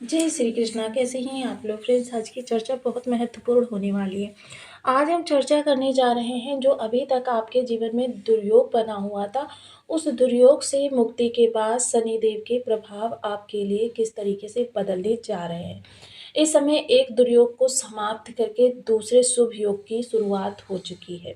जय श्री कृष्णा। कैसे हैं आप लोग फ्रेंड्स? आज की चर्चा बहुत महत्वपूर्ण होने वाली है। आज हम चर्चा करने जा रहे हैं जो अभी तक आपके जीवन में दुर्योग बना हुआ था, उस दुर्योग से मुक्ति के बाद शनिदेव के प्रभाव आपके लिए किस तरीके से बदलने जा रहे हैं। इस समय एक दुर्योग को समाप्त करके दूसरे शुभ योग की शुरुआत हो चुकी है।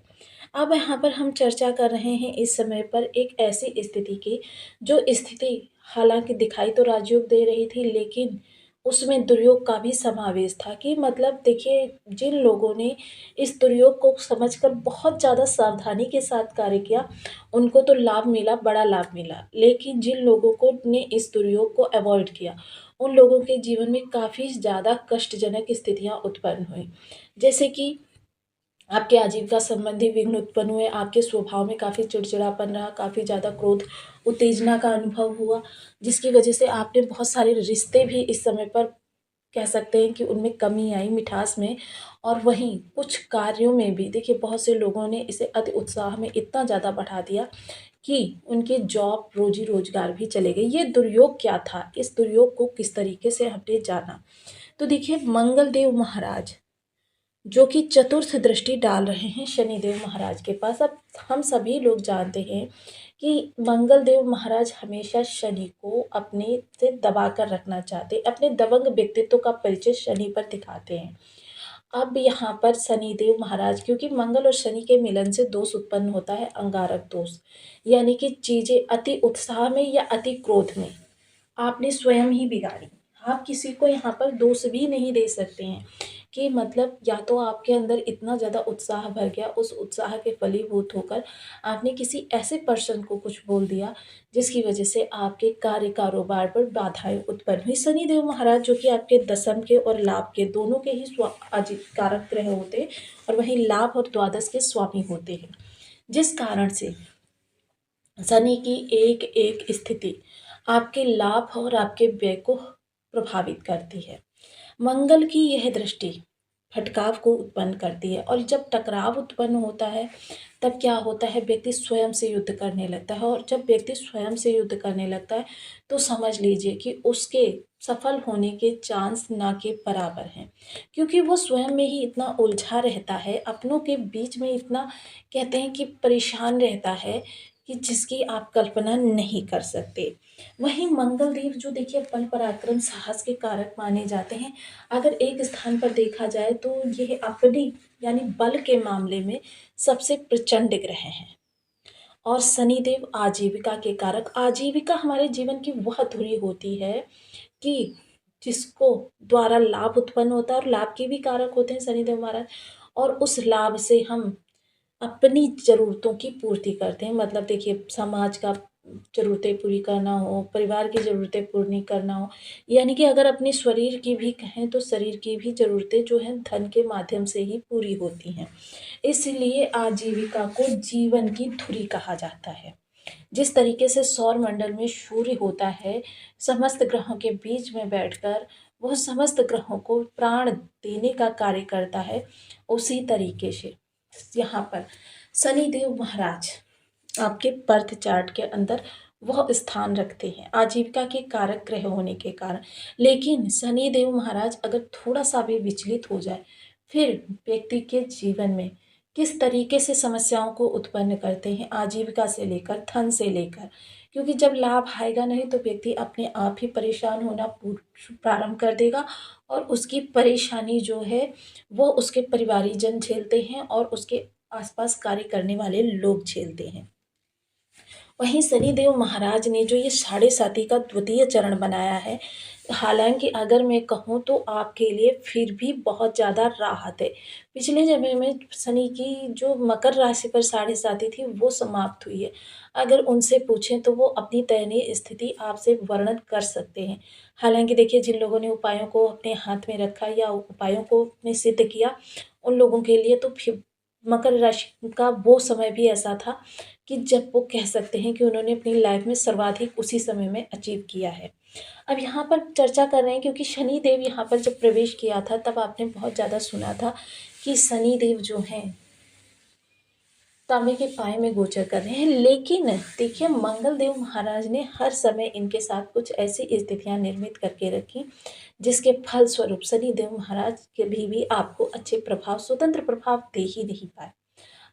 अब यहाँ पर हम चर्चा कर रहे हैं इस समय पर एक ऐसी स्थिति की, जो स्थिति हालांकि दिखाई तो राजयोग दे रही थी, लेकिन उसमें दुर्योग का भी समावेश था। कि मतलब देखिए, जिन लोगों ने इस दुर्योग को समझकर बहुत ज़्यादा सावधानी के साथ कार्य किया, उनको तो लाभ मिला, बड़ा लाभ मिला। लेकिन जिन लोगों को ने इस दुर्योग को अवॉइड किया, उन लोगों के जीवन में काफ़ी ज़्यादा कष्टजनक स्थितियाँ उत्पन्न हुई। जैसे कि आपके आजीविका संबंधी विघ्न उत्पन्न हुए, आपके स्वभाव में काफ़ी चिड़चिड़ापन रहा, काफ़ी ज़्यादा क्रोध, उत्तेजना का अनुभव हुआ, जिसकी वजह से आपने बहुत सारे रिश्ते भी इस समय पर कह सकते हैं कि उनमें कमी आई मिठास में। और वहीं कुछ कार्यों में भी देखिए, बहुत से लोगों ने इसे अति उत्साह में इतना ज़्यादा बढ़ा दिया कि उनके जॉब, रोजी रोजगार भी चले गए। ये दुर्योग क्या था? इस दुर्योग को किस तरीके से हमने जाना? तो देखिए, मंगल देव महाराज जो कि चतुर्थ दृष्टि डाल रहे हैं शनिदेव महाराज के पास। अब हम सभी लोग जानते हैं कि मंगल देव महाराज हमेशा शनि को अपने से दबा कर रखना चाहते हैं, अपने दबंग व्यक्तित्व का परिचय शनि पर दिखाते हैं। अब यहाँ पर शनिदेव महाराज, क्योंकि मंगल और शनि के मिलन से दोष उत्पन्न होता है, अंगारक दोष, यानी कि चीजें अति उत्साह में या अति क्रोध में आपने स्वयं ही बिगाड़ी। आप किसी को यहाँ पर दोष भी नहीं दे सकते हैं कि मतलब या तो आपके अंदर इतना ज़्यादा उत्साह भर गया, उस उत्साह के फलीभूत होकर आपने किसी ऐसे पर्सन को कुछ बोल दिया जिसकी वजह से आपके कार्य कारोबार पर बाधाएं उत्पन्न हुई। शनिदेव महाराज जो कि आपके दशम के और लाभ के दोनों के ही कारक ग्रह होते हैं, और वहीं लाभ और द्वादश के स्वामी होते हैं, जिस कारण से शनि की एक एक स्थिति आपके लाभ और आपके व्यय को प्रभावित करती है। मंगल की यह दृष्टि भटकाव को उत्पन्न करती है, और जब टकराव उत्पन्न होता है तब क्या होता है, व्यक्ति स्वयं से युद्ध करने लगता है। और जब व्यक्ति स्वयं से युद्ध करने लगता है तो समझ लीजिए कि उसके सफल होने के चांस ना के बराबर हैं, क्योंकि वो स्वयं में ही इतना उलझा रहता है, अपनों के बीच में इतना कहते हैं कि परेशान रहता है कि जिसकी आप कल्पना नहीं कर सकते। वहीं मंगल देव जो देखिए बल पराक्रम साहस के कारक माने जाते हैं, अगर एक स्थान पर देखा जाए तो यह अपनी यानी बल के मामले में सबसे प्रचंड ग्रह हैं। और शनिदेव आजीविका के कारक, आजीविका हमारे जीवन की वह धुरी होती है कि जिसको द्वारा लाभ उत्पन्न होता है, और लाभ के भी कारक होते हैं शनिदेव महाराज। और उस लाभ से हम अपनी ज़रूरतों की पूर्ति करते हैं। मतलब देखिए, समाज का ज़रूरतें पूरी करना हो, परिवार की ज़रूरतें पूरी करना हो, यानी कि अगर अपने शरीर की भी कहें तो शरीर की भी ज़रूरतें जो हैं धन के माध्यम से ही पूरी होती हैं। इसलिए आजीविका को जीवन की धुरी कहा जाता है। जिस तरीके से सौर मंडल में सूर्य होता है, समस्त ग्रहों के बीच में बैठकर वह समस्त ग्रहों को प्राण देने का कार्य करता है, उसी तरीके से यहाँ पर शनिदेव महाराज आपके बर्थ चार्ट के अंदर वह स्थान रखते हैं आजीविका के कारक ग्रह होने के कारण। लेकिन शनिदेव महाराज अगर थोड़ा सा भी विचलित हो जाए, फिर व्यक्ति के जीवन में किस तरीके से समस्याओं को उत्पन्न करते हैं, आजीविका से लेकर धन से लेकर। क्योंकि जब लाभ आएगा नहीं तो व्यक्ति अपने आप ही परेशान होना प्रारंभ कर देगा, और उसकी परेशानी जो है वो उसके परिवारीजन झेलते हैं और उसके आसपास कार्य करने वाले लोग झेलते हैं। वहीं शनिदेव महाराज ने जो ये साढ़े साती का द्वितीय चरण बनाया है, हालांकि अगर मैं कहूँ तो आपके लिए फिर भी बहुत ज़्यादा राहत है। पिछले समय में शनि की जो मकर राशि पर साढ़े साती थी वो समाप्त हुई है। अगर उनसे पूछें तो वो अपनी दयनीय स्थिति आपसे वर्णन कर सकते हैं। हालांकि देखिए, जिन लोगों ने उपायों को अपने हाथ में रखा या उपायों को ने सिद्ध किया, उन लोगों के लिए तो फिर मकर राशि का वो समय भी ऐसा था कि जब वो कह सकते हैं कि उन्होंने अपनी लाइफ में सर्वाधिक उसी समय में अचीव किया है। अब यहाँ पर चर्चा कर रहे हैं क्योंकि शनि देव यहाँ पर जब प्रवेश किया था तब आपने बहुत ज़्यादा सुना था कि शनि देव जो हैं तांबे के पाए में गोचर कर रहे हैं। लेकिन देखिए, मंगल देव महाराज ने हर समय इनके साथ कुछ ऐसी स्थितियां निर्मित करके रखी, जिसके फलस्वरूप शनि देव महाराज कभी भी आपको अच्छे प्रभाव, स्वतंत्र प्रभाव दे ही नहीं पाए।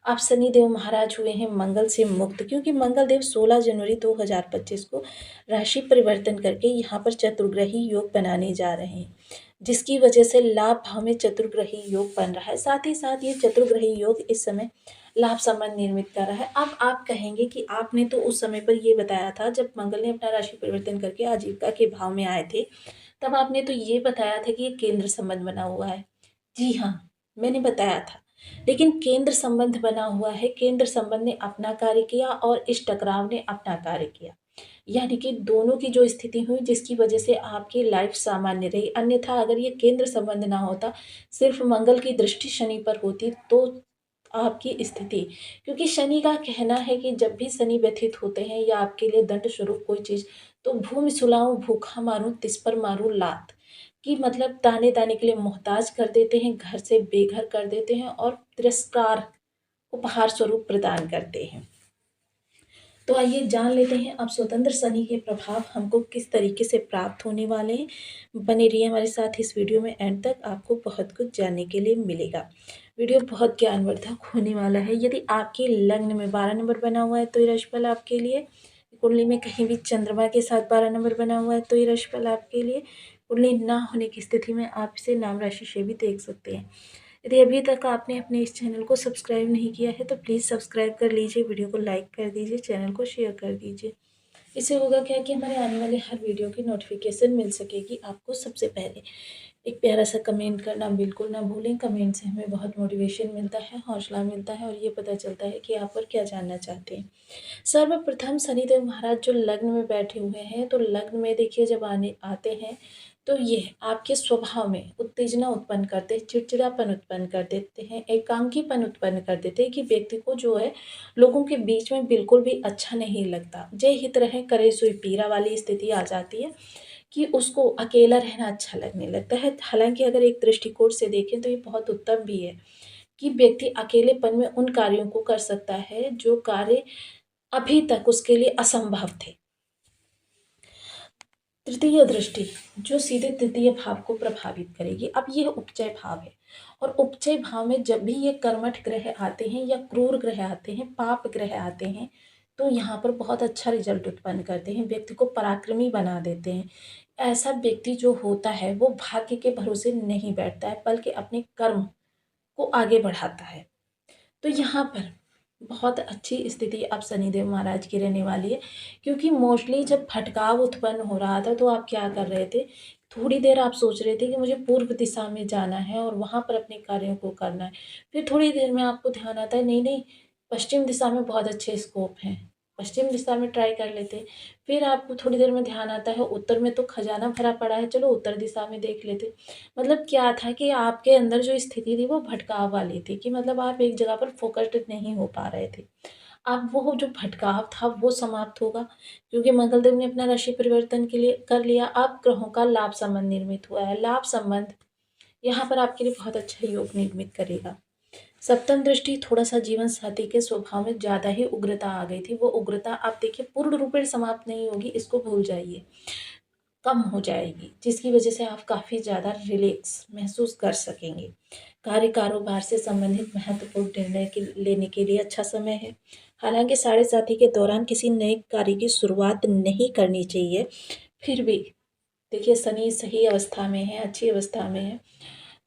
आप शनि देव महाराज हुए हैं मंगल से मुक्त, क्योंकि मंगल देव 16 जनवरी 2025 को राशि परिवर्तन करके यहाँ पर चतुर्ग्रही योग बनाने जा रहे हैं, जिसकी वजह से लाभ भाव में चतुर्ग्रही योग बन रहा है। साथ ही साथ ये चतुर्ग्रही योग इस समय लाभ संबंध निर्मित कर रहा है। अब आप कहेंगे कि आपने तो उस समय पर ये बताया था, जब मंगल ने अपना राशि परिवर्तन करके आजीविका के भाव में आए थे, तब आपने तो ये बताया था कि ये केंद्र संबंध बना हुआ है। जी हाँ, मैंने बताया था। लेकिन केंद्र संबंध बना हुआ है, केंद्र संबंध ने अपना कार्य किया और इस टकराव ने अपना कार्य किया, यानी कि दोनों की जो स्थिति हुई, जिसकी वजह से आपकी लाइफ सामान्य रही। अन्यथा अगर ये केंद्र संबंध ना होता, सिर्फ मंगल की दृष्टि शनि पर होती, तो आपकी स्थिति, क्योंकि शनि का कहना है कि जब भी शनि व्यथित होते हैं या आपके लिए दंड स्वरूप कोई चीज़, तो भूमि सुलाऊं, भूखा मारूं, तिस पर मारूं लात, कि मतलब ताने ताने के लिए मोहताज कर देते हैं, घर से बेघर कर देते हैं और तिरस्कार उपहार स्वरूप प्रदान करते हैं। तो आइए जान लेते हैं अब स्वतंत्र शनि के प्रभाव हमको किस तरीके से प्राप्त होने वाले हैं। बने रहिए हमारे साथ इस वीडियो में, एंड तक आपको बहुत कुछ जानने के लिए मिलेगा। वीडियो बहुत ज्ञानवर्धक होने वाला है। यदि आपके लग्न में 12 नंबर बना हुआ है तो ये राशिफल आपके लिए, कुंडली में कहीं भी चंद्रमा के साथ 12 नंबर बना हुआ है तो ये राशिफल आपके लिए, कुंडली ना होने की स्थिति में आप इसे नाम राशि से भी देख सकते हैं। यदि अभी तक आपने अपने इस चैनल को सब्सक्राइब नहीं किया है तो प्लीज़ सब्सक्राइब कर लीजिए, वीडियो को लाइक कर दीजिए, चैनल को शेयर कर दीजिए। इससे होगा क्या कि हमारे आने वाले हर वीडियो की नोटिफिकेशन मिल सकेगी आपको सबसे पहले। एक प्यारा सा कमेंट करना बिल्कुल ना भूलें। कमेंट से हमें बहुत मोटिवेशन मिलता है, हौसला मिलता है और ये पता चलता है कि आप और क्या जानना चाहते हैं। सर्वप्रथम शनिदेव महाराज जो लग्न में बैठे हुए हैं, तो लग्न में देखिए जब आते हैं तो ये आपके स्वभाव में उत्तेजना उत्पन्न करते हैं, चिड़चिड़ापन उत्पन्न कर देते हैं, एकांकीपन उत्पन्न कर देते हैं, कि व्यक्ति को जो है लोगों के बीच में बिल्कुल भी अच्छा नहीं लगता। जय हित रहे करे सोई पीरा वाली स्थिति आ जाती है, कि उसको अकेला रहना अच्छा लगने लगता है। हालांकि अगर एक दृष्टिकोण से देखें तो ये बहुत उत्तम भी है, कि व्यक्ति अकेलेपन में उन कार्यों को कर सकता है जो कार्य अभी तक उसके लिए असंभव थे। तृतीय दृष्टि जो सीधे तृतीय भाव को प्रभावित करेगी। अब यह उपचय भाव है, और उपचय भाव में जब भी ये कर्मठ ग्रह आते हैं या क्रूर ग्रह आते हैं, पाप ग्रह आते हैं, तो यहाँ पर बहुत अच्छा रिजल्ट उत्पन्न करते हैं, व्यक्ति को पराक्रमी बना देते हैं। ऐसा व्यक्ति जो होता है वो भाग्य के भरोसे नहीं बैठता है, बल्कि अपने कर्म को आगे बढ़ाता है। तो यहाँ पर बहुत अच्छी स्थिति अब शनिदेव महाराज की रहने वाली है, क्योंकि मोस्टली जब भटकाव उत्पन्न हो रहा था तो आप क्या कर रहे थे, थोड़ी देर आप सोच रहे थे कि मुझे पूर्व दिशा में जाना है और वहाँ पर अपने कार्यों को करना है। फिर थोड़ी देर में आपको ध्यान आता है, नहीं नहीं, पश्चिम दिशा में बहुत अच्छे स्कोप हैं, पश्चिम दिशा में ट्राई कर लेते। फिर आपको थोड़ी देर में ध्यान आता है, उत्तर में तो खजाना भरा पड़ा है, चलो उत्तर दिशा में देख लेते। मतलब क्या था कि आपके अंदर जो स्थिति थी वो भटकाव वाली थी, कि मतलब आप एक जगह पर फोकस्ड नहीं हो पा रहे थे। अब वो जो भटकाव था वो समाप्त होगा, क्योंकि मंगल देव ने अपना राशि परिवर्तन के लिए कर लिया। अब ग्रहों का लाभ संबंध निर्मित हुआ है, लाभ संबंध यहाँ पर आपके लिए बहुत अच्छा योग निर्मित करेगा। सप्तम दृष्टि थोड़ा सा जीवन साथी के स्वभाव में ज़्यादा ही उग्रता आ गई थी, वो उग्रता आप देखिए पूर्ण रूप से समाप्त नहीं होगी, इसको भूल जाइए, कम हो जाएगी, जिसकी वजह से आप काफ़ी ज़्यादा रिलैक्स महसूस कर सकेंगे। कार्य कारोबार से संबंधित महत्वपूर्ण निर्णय लेने के लिए अच्छा समय है। हालांकि साढ़े साथी के दौरान किसी नए कार्य की शुरुआत नहीं करनी चाहिए। फिर भी देखिए शनि सही अवस्था में है, अच्छी अवस्था में है,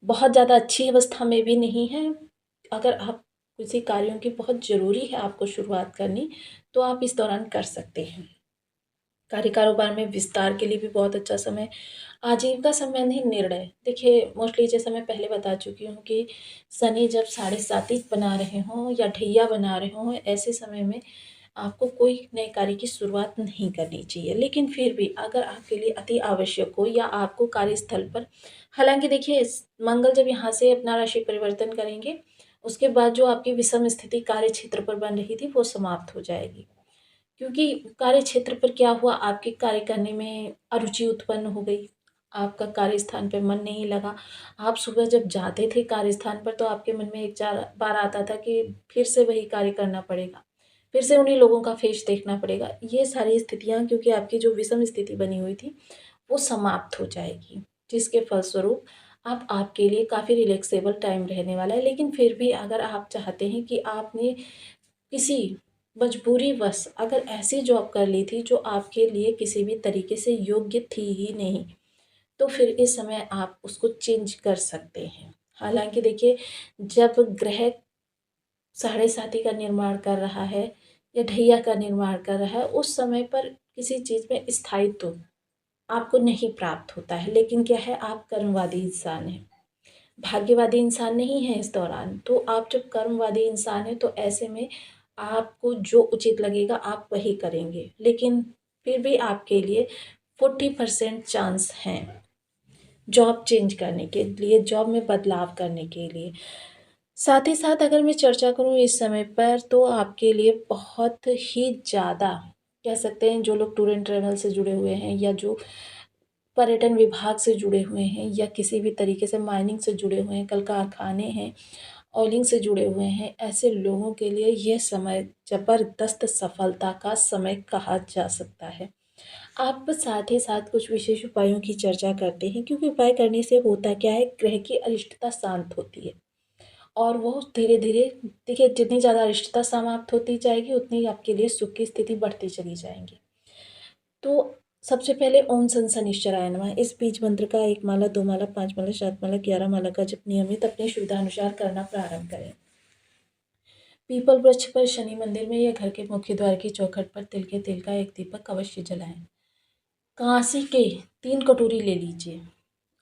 बहुत ज़्यादा अच्छी अवस्था में भी नहीं है। अगर आप किसी कार्यों की बहुत ज़रूरी है आपको शुरुआत करनी, तो आप इस दौरान कर सकते हैं। कार्य कारोबार में विस्तार के लिए भी बहुत अच्छा समय। आजीविका संबंधी निर्णय देखिए, मोस्टली जैसा मैं पहले बता चुकी हूँ कि शनि जब साढ़े साती बना रहे हों या ढैया बना रहे हों, ऐसे समय में आपको कोई नए कार्य की शुरुआत नहीं करनी चाहिए। लेकिन फिर भी अगर आपके लिए अति आवश्यक हो या आपको कार्यस्थल पर, हालांकि देखिए मंगल जब यहाँ से अपना राशि परिवर्तन करेंगे, उसके बाद जो आपकी विषम स्थिति कार्य क्षेत्र पर बन रही थी वो समाप्त हो जाएगी। क्योंकि कार्य क्षेत्र पर क्या हुआ, आपके कार्य करने में अरुचि उत्पन्न हो गई, आपका कार्यस्थान पे मन नहीं लगा। आप सुबह जब जाते थे कार्यस्थान पर तो आपके मन में एक चार बार आता था कि फिर से वही कार्य करना पड़ेगा, फिर से उन्हीं लोगों का फेस देखना पड़ेगा। ये सारी स्थितियाँ क्योंकि आपकी जो विषम स्थिति बनी हुई थी, वो समाप्त हो जाएगी, जिसके फलस्वरूप अब आपके लिए काफ़ी रिलैक्सेबल टाइम रहने वाला है। लेकिन फिर भी अगर आप चाहते हैं कि आपने किसी मजबूरीवश अगर ऐसी जॉब कर ली थी जो आपके लिए किसी भी तरीके से योग्य थी ही नहीं, तो फिर इस समय आप उसको चेंज कर सकते हैं। हालाँकि देखिए, जब ग्रह साढ़े साथी का निर्माण कर रहा है या ढैया का निर्माण कर रहा है, उस समय पर किसी चीज़ में स्थायित्व आपको नहीं प्राप्त होता है। लेकिन क्या है, आप कर्मवादी इंसान हैं, भाग्यवादी इंसान नहीं हैं इस दौरान। तो आप जब कर्मवादी इंसान हैं तो ऐसे में आपको जो उचित लगेगा आप वही करेंगे। लेकिन फिर भी आपके लिए 40% चांस हैं जॉब चेंज करने के लिए, जॉब में बदलाव करने के लिए। साथ ही साथ अगर मैं चर्चा करूँ इस समय पर तो आपके लिए बहुत ही ज़्यादा कह सकते हैं, जो लोग टूर एंड ट्रैवल से जुड़े हुए हैं या जो पर्यटन विभाग से जुड़े हुए हैं या किसी भी तरीके से माइनिंग से जुड़े हुए हैं, कल कारखाने हैं, ऑयलिंग से जुड़े हुए हैं, ऐसे लोगों के लिए यह समय ज़बरदस्त सफलता का समय कहा जा सकता है। आप साथ ही साथ कुछ विशेष उपायों की चर्चा करते हैं, क्योंकि उपाय करने से होता क्या है, ग्रह की अरिष्टता शांत होती है और वो धीरे-धीरे देखिए, जितनी ज़्यादा अरिष्टता समाप्त होती जाएगी उतनी ही आपके लिए सुख की स्थिति बढ़ती चली जाएँगी। तो सबसे पहले ओम सन शनिश्चराय नमः इस बीज मंत्र का 1 माला, 2 माला, 5 माला, 7 माला, 11 माला का जप नियमित अपनी सुविधानुसार करना प्रारंभ करें। पीपल वृक्ष पर, शनि मंदिर में या घर के मुख्य द्वार की चौखट पर तिल के तेल का एक दीपक अवश्य जलाएं। कांसी के 3 कटोरी ले लीजिए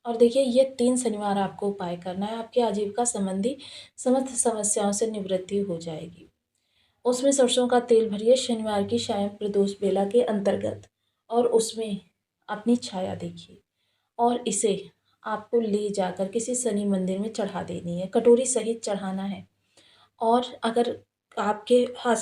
और देखिए, ये 3 शनिवार आपको उपाय करना है। आपके आजीविका संबंधी समस्त समस्याओं से निवृत्ति हो जाएगी। उसमें सरसों का तेल भरिए शनिवार की सायं प्रदोष बेला के अंतर्गत और उसमें अपनी छाया देखिए और इसे आपको ले जाकर किसी शनि मंदिर में चढ़ा देनी है, कटोरी सहित चढ़ाना है। और अगर आपके आस